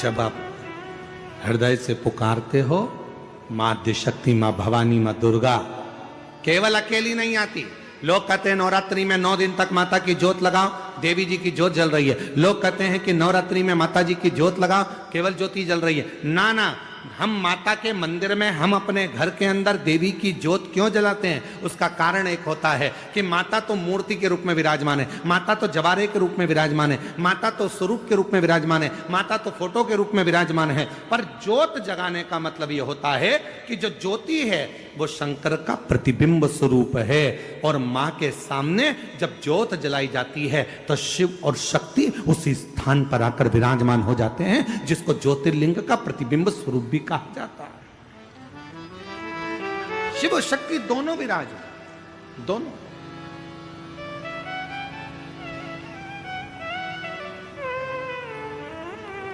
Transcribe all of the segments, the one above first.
जब आप हृदय से पुकारते हो, माँ आद्यशक्ति, माँ भवानी, माँ दुर्गा केवल अकेली नहीं आती। लोग कहते हैं नवरात्रि में 9 दिन तक माता की जोत लगाओ, देवी जी की जोत जल रही है। लोग कहते हैं कि नवरात्रि में माता जी की जोत लगाओ, केवल ज्योति जल रही है। ना ना, हम माता के मंदिर में, हम अपने घर के अंदर देवी की जोत क्यों जलाते हैं? उसका कारण एक होता है कि माता तो मूर्ति के रूप में विराजमान है, माता तो जवारे के रूप में विराजमान है, माता तो स्वरूप के रूप में विराजमान है, माता तो फोटो के रूप में विराजमान है। पर जोत जगाने का मतलब यह होता है कि जो ज्योति है वो शंकर का प्रतिबिंब स्वरूप है, और मां के सामने जब ज्योत जलाई जाती है तो शिव और शक्ति उसी स्थान पर आकर विराजमान हो जाते हैं, जिसको ज्योतिर्लिंग का प्रतिबिंब स्वरूप भी कहा जाता है। शिव और शक्ति दोनों विराज, दोनों।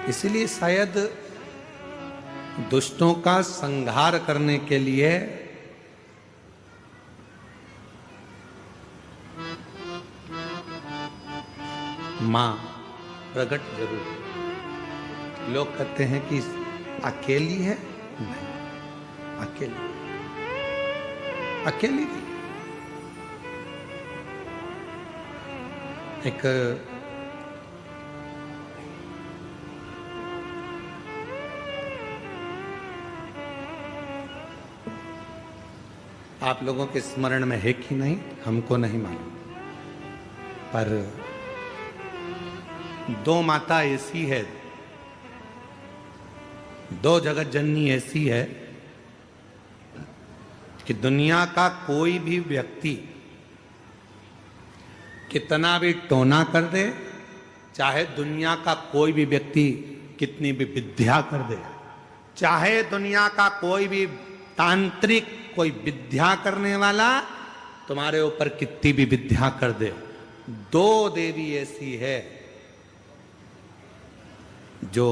इसलिए शायद दुष्टों का संहार करने के लिए मां प्रकट जरूर है। लोग कहते हैं कि अकेली है, नहीं, अकेली नहीं। एक आप लोगों के स्मरण में है कि नहीं हमको नहीं मालूम, पर 2 माता ऐसी है, 2 जगत जननी ऐसी है कि दुनिया का कोई भी व्यक्ति कितना भी टोना कर दे, चाहे दुनिया का कोई भी व्यक्ति कितनी भी विद्या कर दे, चाहे दुनिया का कोई भी तांत्रिक, कोई विद्या करने वाला तुम्हारे ऊपर कितनी भी विद्या कर दे, 2 देवी ऐसी है जो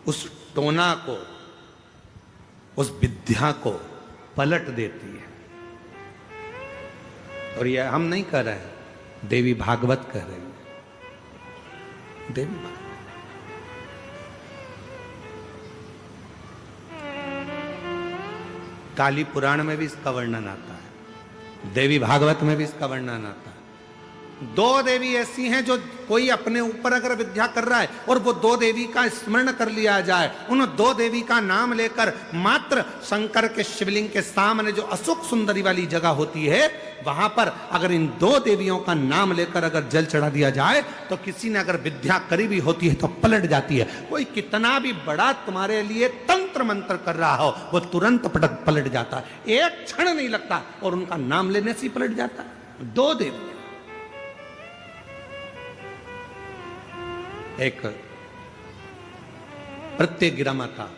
उस टोना को, उस विद्या को पलट देती है। और यह हम नहीं कर रहे हैं, देवी भागवत कह रहे हैं। देवी भागवत, काली पुराण में भी इसका वर्णन आता है, देवी भागवत में भी इसका वर्णन आता है। 2 देवी ऐसी हैं जो कोई अपने ऊपर अगर विद्या कर रहा है और वो 2 देवी का स्मरण कर लिया जाए, उन 2 देवी का नाम लेकर मात्र शंकर के शिवलिंग के सामने जो अशोक सुंदरी वाली जगह होती है, वहां पर अगर इन 2 देवियों का नाम लेकर अगर जल चढ़ा दिया जाए तो किसी ने अगर विद्या करी भी होती है तो पलट जाती है। कोई कितना भी बड़ा तुम्हारे लिए तंत्र मंत्र कर रहा हो, वो तुरंत पलट जाता है, एक क्षण नहीं लगता, और उनका नाम लेने से ही पलट जाता है। 2 देवी, एक प्रत्यग्रा माता,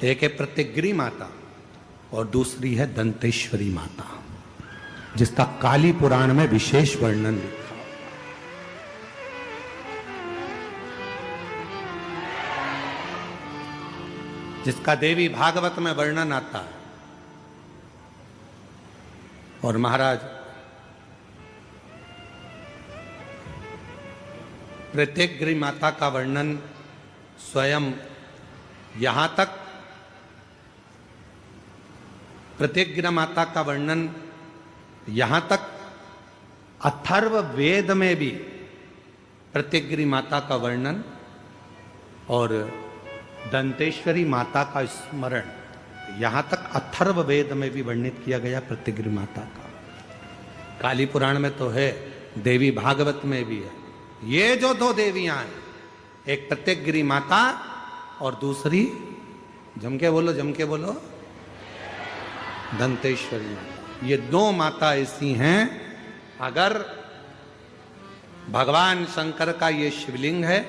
एक है प्रत्यग्री माता, और दूसरी है दंतेश्वरी माता, जिसका काली पुराण में विशेष वर्णन लिखा। जिसका देवी भागवत में वर्णन आता है। और महाराज प्रत्यग्री माता का वर्णन स्वयं यहां तक, प्रत्यग्रा माता का वर्णन यहां तक अथर्व वेद में भी प्रत्यग्री माता का वर्णन, और दंतेश्वरी माता का स्मरण यहां तक अथर्व वेद में भी वर्णित किया गया प्रत्यग्री माता का। काली पुराण में तो है, देवी भागवत में भी है। ये जो 2 देवियां हैं, एक प्रत्यग्री माता और दूसरी, जम के बोलो, दंतेश्वरी माता। ये 2 माता ऐसी हैं, अगर भगवान शंकर का ये शिवलिंग है,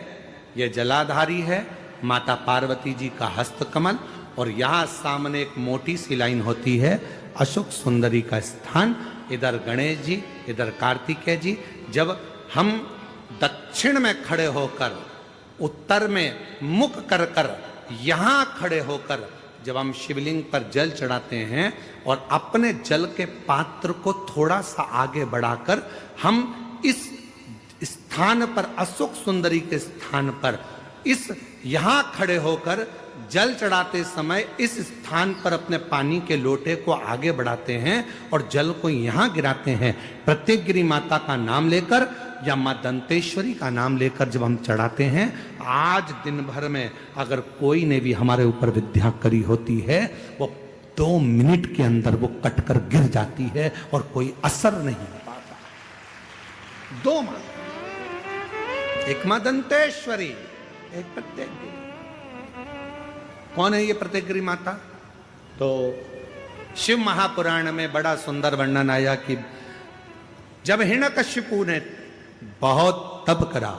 ये जलाधारी है, माता पार्वती जी का हस्तकमल, और यहां सामने एक मोटी सी लाइन होती है अशोक सुंदरी का स्थान, इधर गणेश जी, इधर कार्तिकेय जी। जब हम दक्षिण में खड़े होकर, उत्तर में मुख कर कर, यहां खड़े होकर जब हम शिवलिंग पर जल चढ़ाते हैं और अपने जल के पात्र को थोड़ा सा आगे बढ़ाकर हम इस स्थान पर, अशोक सुंदरी के स्थान पर, इस यहां खड़े होकर जल चढ़ाते समय इस स्थान पर अपने पानी के लोटे को आगे बढ़ाते हैं और जल को यहां गिराते हैं। प्रत्येक गिरी माता का नाम लेकर या मां दंतेश्वरी का नाम लेकर जब हम चढ़ाते हैं, आज दिन भर में अगर कोई ने भी हमारे ऊपर विद्या करी होती है, वो 2 मिनट के अंदर वो कटकर गिर जाती है और कोई असर नहीं हो पाता। 2 मां, एक मां दंतेश्वरी, एक प्रत्येकगिरी। कौन है ये प्रत्येकगिरी माता? तो शिव महापुराण में बड़ा सुंदर वर्णन आया कि जब हिरण्यकशिपु ने बहुत तप करा,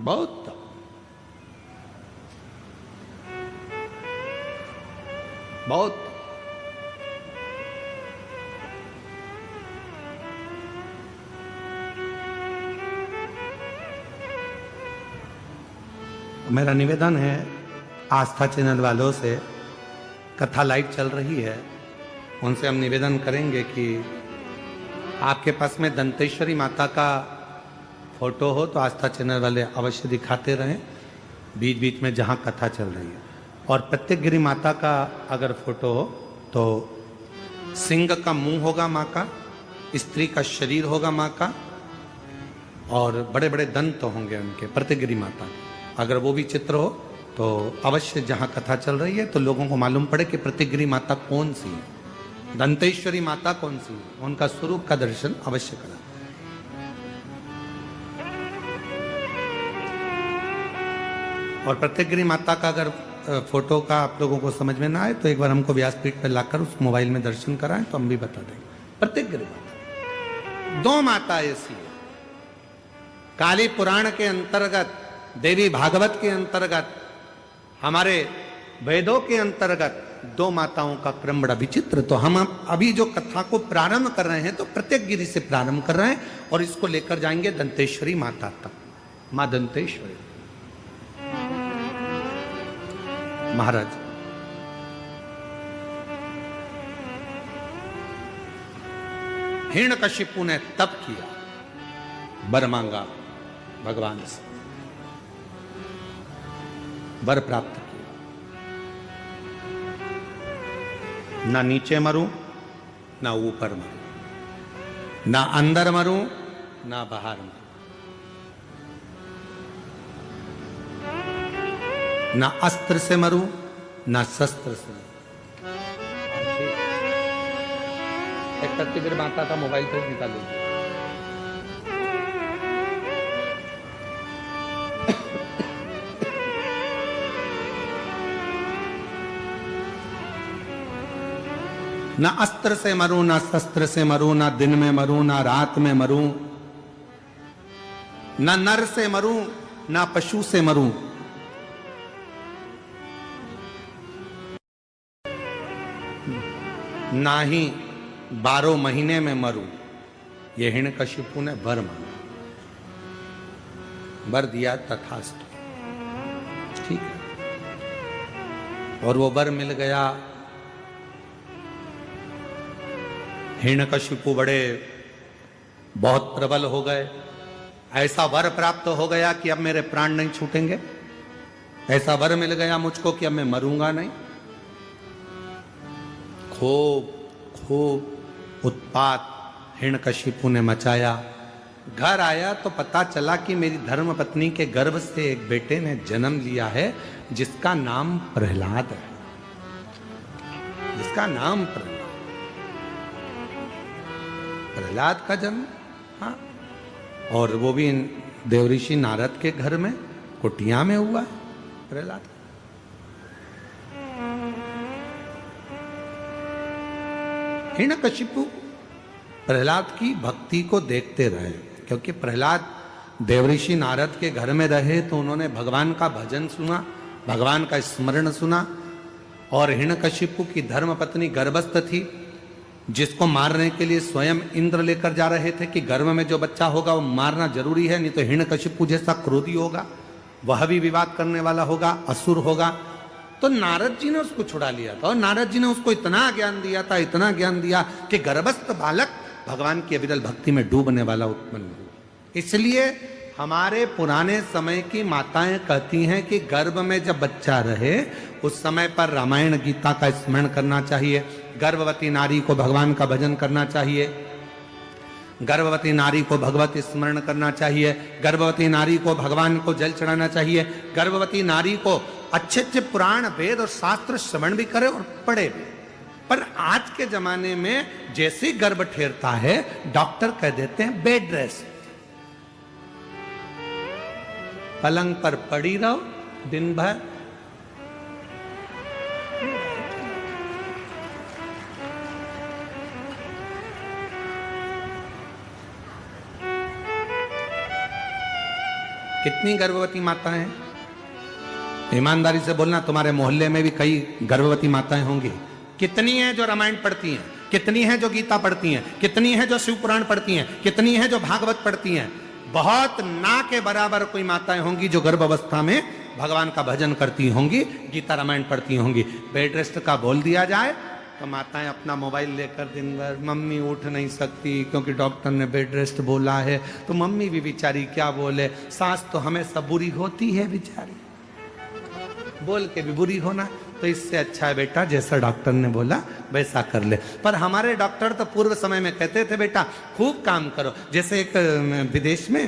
बहुत तप, बहुत मेरा निवेदन है आस्था चैनल वालों से, कथा लाइव चल रही है, उनसे हम निवेदन करेंगे कि आपके पास में दंतेश्वरी माता का फोटो हो तो आस्था चैनल वाले अवश्य दिखाते रहें बीच बीच में जहां कथा चल रही है। और प्रत्येकगिरी माता का अगर फोटो हो तो सिंह का मुंह होगा माँ का, स्त्री का शरीर होगा माँ का, और बड़े बड़े दंत होंगे उनके, प्रत्येकगिरी माता। अगर वो भी चित्र हो तो अवश्य जहां कथा चल रही है तो लोगों को मालूम पड़े कि प्रत्येकगिरी माता कौन सी है, दंतेश्वरी माता कौन सी है, उनका स्वरूप का दर्शन अवश्य करा। और प्रत्येकगिरी माता का अगर फोटो का आप लोगों को समझ में ना आए तो एक बार हमको व्यासपीठ पर लाकर उस मोबाइल में दर्शन कराएं तो हम भी बता देंगे। प्रत्येकगिरी माता 2 माता ऐसी है। काली पुराण के अंतर्गत, देवी भागवत के अंतर्गत, हमारे वेदों के अंतर्गत 2 माताओं का क्रम बड़ा विचित्र। तो हम अभी जो कथा को प्रारंभ कर रहे हैं तो प्रत्येकगिरी से प्रारंभ कर रहे हैं और इसको लेकर जाएंगे दंतेश्वरी माता तक। मां दंतेश्वरी महाराज, हिरण्यकशिपु ने तप किया, वर मांगा भगवान से, वर प्राप्त किया। ना नीचे मरूं, ना ऊपर मरूं, ना अंदर मरूं, ना बाहर मरूं, ना अस्त्र से मरूं, ना शस्त्र से मरूं। एक प्रत्येकगिरी माता का मोबाइल पर निकालेंगे। ना अस्त्र से मरूं, ना शस्त्र से मरूं, ना दिन में मरूं, ना रात में मरूं, ना नर से मरूं, ना पशु से मरूं, ना ही 12 महीने में मरूं। ये हिरण्यकशिपु ने वर मांगा, वर दिया तथास्तु, ठीक है। और वो वर मिल गया। हिरण्यकशिपु बड़े बहुत प्रबल हो गए। ऐसा वर प्राप्त हो गया कि अब मेरे प्राण नहीं छूटेंगे। ऐसा वर मिल गया मुझको कि अब मैं मरूंगा नहीं। खूब खूब उत्पात हिरण्यकशिपु ने मचाया। घर आया तो पता चला कि मेरी धर्म पत्नी के गर्भ से एक बेटे ने जन्म लिया है जिसका नाम प्रहलाद है, जिसका नाम प्रहलाद का जन्म। हाँ, और वो भी देवऋषि नारद के घर में कुटिया में हुआ है प्रहलाद। हिरण्यकशिपु प्रहलाद की भक्ति को देखते रहे, क्योंकि प्रहलाद देवऋषि नारद के घर में रहे तो उन्होंने भगवान का भजन सुना, भगवान का स्मरण सुना। और हिरण्यकशिपु की धर्मपत्नी गर्भस्थ थी, जिसको मारने के लिए स्वयं इंद्र लेकर जा रहे थे कि गर्भ में जो बच्चा होगा वो मारना जरूरी है, नहीं तो हिरण्यकशिपु जैसा क्रोधी होगा, वह भी विवाद करने वाला होगा, असुर होगा। तो नारद जी ने उसको छुड़ा लिया था और नारद जी ने उसको इतना ज्ञान दिया था, इतना ज्ञान दिया कि गर्भस्थ बालक भगवान की अविरल भक्ति में डूबने वाला उत्पन्न हुआ। इसलिए हमारे पुराने समय की माताएं कहती हैं कि गर्भ में जब बच्चा रहे उस समय पर रामायण गीता का स्मरण करना चाहिए, गर्भवती नारी को भगवान का भजन करना चाहिए, गर्भवती नारी को भगवत स्मरण करना चाहिए, गर्भवती नारी को भगवान को जल चढ़ाना चाहिए, गर्भवती नारी को अच्छे अच्छे पुराण वेद और शास्त्र श्रवण भी करे और पढ़े भी। पर आज के जमाने में जैसे गर्भ ठेरता है डॉक्टर कह देते हैं बेड रेस्ट, पलंग पर पड़ी रहो दिन भर। कितनी गर्भवती माताएं हैं? ईमानदारी से बोलना, तुम्हारे मोहल्ले में भी कई गर्भवती माताएं होंगी। कितनी हैं जो रामायण पढ़ती हैं, कितनी हैं जो गीता पढ़ती हैं, कितनी हैं जो शिव पुराण पढ़ती हैं, कितनी हैं जो भागवत पढ़ती हैं? बहुत ना के बराबर कोई माताएं होंगी जो गर्भ अवस्था में भगवान का भजन करती होंगी, गीता रामायण पढ़ती होंगी। बेड रेस्ट का बोल दिया जाए तो माताएं अपना मोबाइल लेकर दिन भर, मम्मी उठ नहीं सकती क्योंकि डॉक्टर ने बेड रेस्ट बोला है, तो मम्मी भी बेचारी क्या बोले, सास तो हमेशा बुरी होती है बेचारी, बोल के भी बुरी होना। तो इससे अच्छा है बेटा जैसा डॉक्टर ने बोला वैसा कर ले। पर हमारे डॉक्टर तो पूर्व समय में कहते थे बेटा खूब काम करो। जैसे एक विदेश में